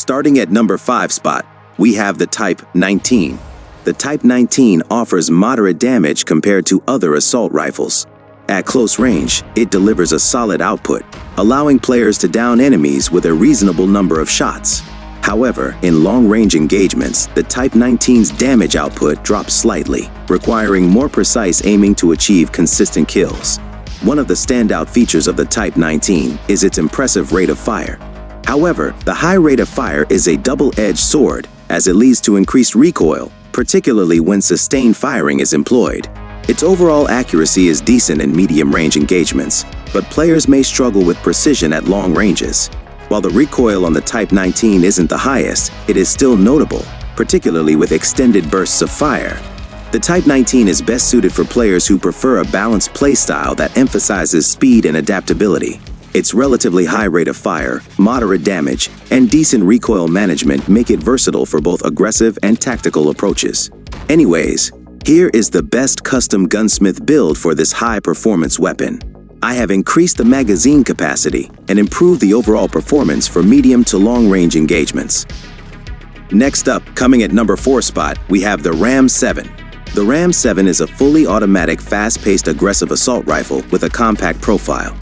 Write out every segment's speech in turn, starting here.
Starting at number 5 spot, we have the Type 19. The Type 19 offers moderate damage compared to other assault rifles. At close range, it delivers a solid output, allowing players to down enemies with a reasonable number of shots. However, in long-range engagements, the Type 19's damage output drops slightly, requiring more precise aiming to achieve consistent kills. One of the standout features of the Type 19 is its impressive rate of fire. However, the high rate of fire is a double-edged sword, as it leads to increased recoil, particularly when sustained firing is employed. Its overall accuracy is decent in medium-range engagements, but players may struggle with precision at long ranges. While the recoil on the Type 19 isn't the highest, it is still notable, particularly with extended bursts of fire. The Type 19 is best suited for players who prefer a balanced playstyle that emphasizes speed and adaptability. Its relatively high rate of fire, moderate damage, and decent recoil management make it versatile for both aggressive and tactical approaches. Anyways, here is the best custom gunsmith build for this high-performance weapon. I have increased the magazine capacity and improved the overall performance for medium to long-range engagements. Next up, coming at number 4 spot, we have the Ram 7. The Ram 7 is a fully automatic, fast-paced aggressive assault rifle with a compact profile.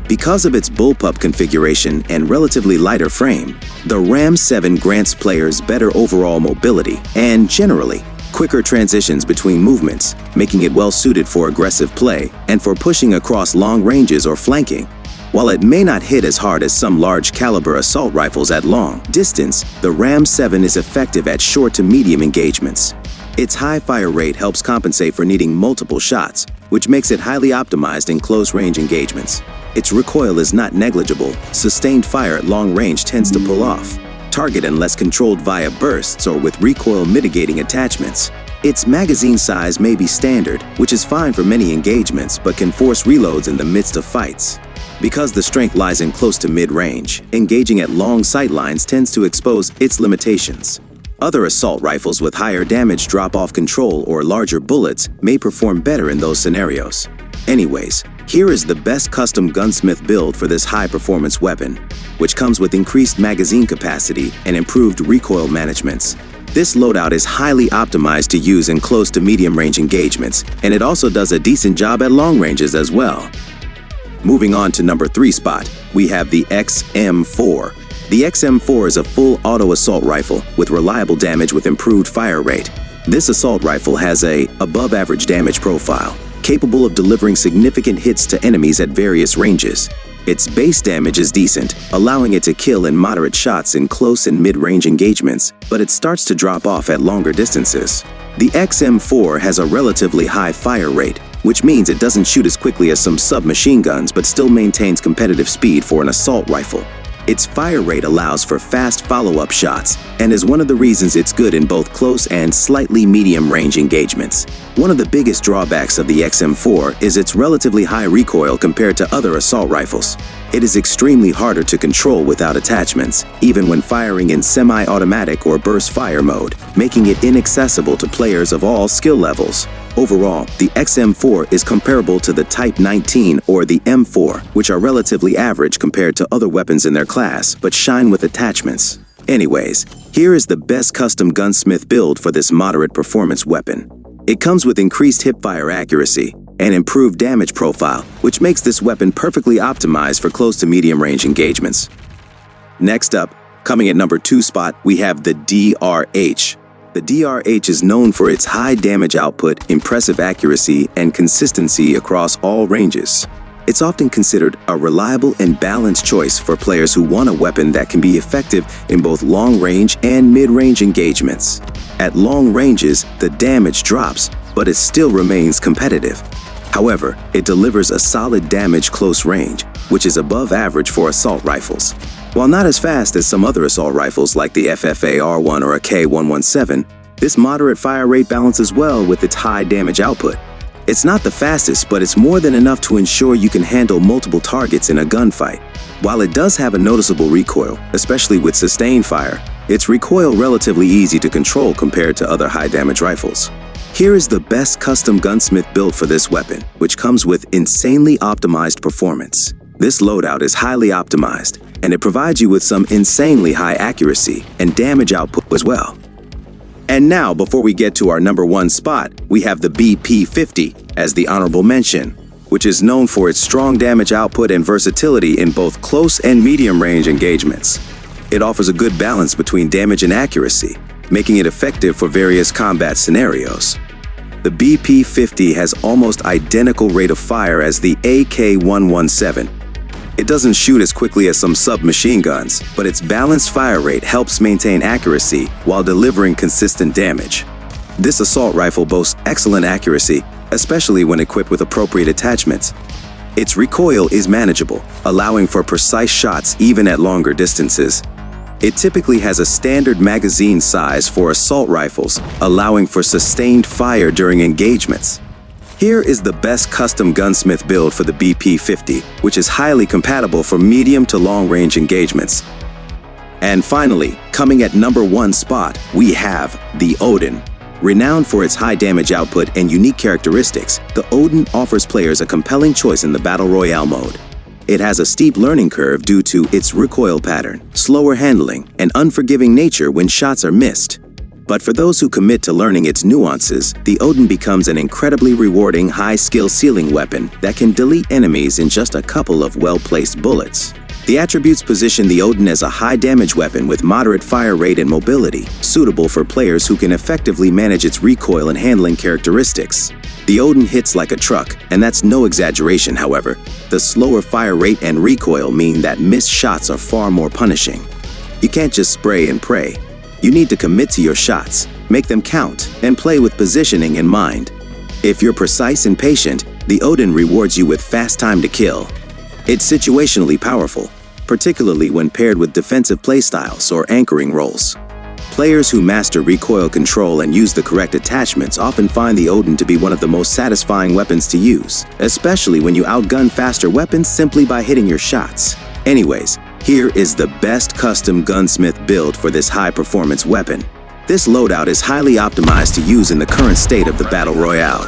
Because of its bullpup configuration and relatively lighter frame, the Ram 7 grants players better overall mobility and, generally, quicker transitions between movements, making it well-suited for aggressive play and for pushing across long ranges or flanking. While it may not hit as hard as some large-caliber assault rifles at long distance, the Ram 7 is effective at short to medium engagements. Its high fire rate helps compensate for needing multiple shots, which makes it highly optimized in close-range engagements. Its recoil is not negligible. Sustained fire at long range tends to pull off target unless controlled via bursts or with recoil-mitigating attachments. Its magazine size may be standard, which is fine for many engagements, but can force reloads in the midst of fights. Because the strength lies in close to mid-range, engaging at long sight lines tends to expose its limitations. Other assault rifles with higher damage drop-off control or larger bullets may perform better in those scenarios. Anyways, here is the best custom gunsmith build for this high-performance weapon, which comes with increased magazine capacity and improved recoil managements. This loadout is highly optimized to use in close to medium-range engagements, and it also does a decent job at long ranges as well. Moving on to number 3 spot, we have the XM4. The XM4 is a full auto assault rifle with reliable damage with improved fire rate. This assault rifle has a above-average damage profile, capable of delivering significant hits to enemies at various ranges. Its base damage is decent, allowing it to kill in moderate shots in close and mid-range engagements, but it starts to drop off at longer distances. The XM4 has a relatively high fire rate, which means it doesn't shoot as quickly as some submachine guns but still maintains competitive speed for an assault rifle. Its fire rate allows for fast follow-up shots and is one of the reasons it's good in both close and slightly medium-range engagements. One of the biggest drawbacks of the XM4 is its relatively high recoil compared to other assault rifles. It is extremely harder to control without attachments, even when firing in semi-automatic or burst fire mode, making it inaccessible to players of all skill levels. Overall, the XM4 is comparable to the Type 19 or the M4, which are relatively average compared to other weapons in their class, but shine with attachments. Anyways, here is the best custom gunsmith build for this moderate performance weapon. It comes with increased hipfire accuracy and improved damage profile, which makes this weapon perfectly optimized for close to medium range engagements. Next up, coming at number 2 spot, we have the DRH. The DRH is known for its high damage output, impressive accuracy, and consistency across all ranges. It's often considered a reliable and balanced choice for players who want a weapon that can be effective in both long-range and mid-range engagements. At long ranges, the damage drops, but it still remains competitive. However, it delivers a solid damage close range, which is above average for assault rifles. While not as fast as some other assault rifles like the FFA-R1 or a K117, this moderate fire rate balances well with its high damage output. It's not the fastest, but it's more than enough to ensure you can handle multiple targets in a gunfight. While it does have a noticeable recoil, especially with sustained fire, its recoil relatively easy to control compared to other high-damage rifles. Here is the best custom gunsmith build for this weapon, which comes with insanely optimized performance. This loadout is highly optimized, and it provides you with some insanely high accuracy and damage output as well. And now, before we get to our number 1 spot, we have the BP50 as the honorable mention, which is known for its strong damage output and versatility in both close and medium-range engagements. It offers a good balance between damage and accuracy, making it effective for various combat scenarios. The BP50 has almost identical rate of fire as the AK-117. It doesn't shoot as quickly as some submachine guns, but its balanced fire rate helps maintain accuracy while delivering consistent damage. This assault rifle boasts excellent accuracy, especially when equipped with appropriate attachments. Its recoil is manageable, allowing for precise shots even at longer distances. It typically has a standard magazine size for assault rifles, allowing for sustained fire during engagements. Here is the best custom gunsmith build for the BP50, which is highly compatible for medium to long-range engagements. And finally, coming at number 1 spot, we have the Odin. Renowned for its high damage output and unique characteristics, the Odin offers players a compelling choice in the Battle Royale mode. It has a steep learning curve due to its recoil pattern, slower handling, and unforgiving nature when shots are missed. But for those who commit to learning its nuances, the Odin becomes an incredibly rewarding high-skill ceiling weapon that can delete enemies in just a couple of well-placed bullets. The attributes position the Odin as a high-damage weapon with moderate fire rate and mobility, suitable for players who can effectively manage its recoil and handling characteristics. The Odin hits like a truck, and that's no exaggeration, however. The slower fire rate and recoil mean that missed shots are far more punishing. You can't just spray and pray. You need to commit to your shots, make them count, and play with positioning in mind. If you're precise and patient, the Odin rewards you with fast time to kill. It's situationally powerful, particularly when paired with defensive playstyles or anchoring roles. Players who master recoil control and use the correct attachments often find the Odin to be one of the most satisfying weapons to use, especially when you outgun faster weapons simply by hitting your shots. Anyways, here is the best custom gunsmith build for this high-performance weapon. This loadout is highly optimized to use in the current state of the Battle Royale.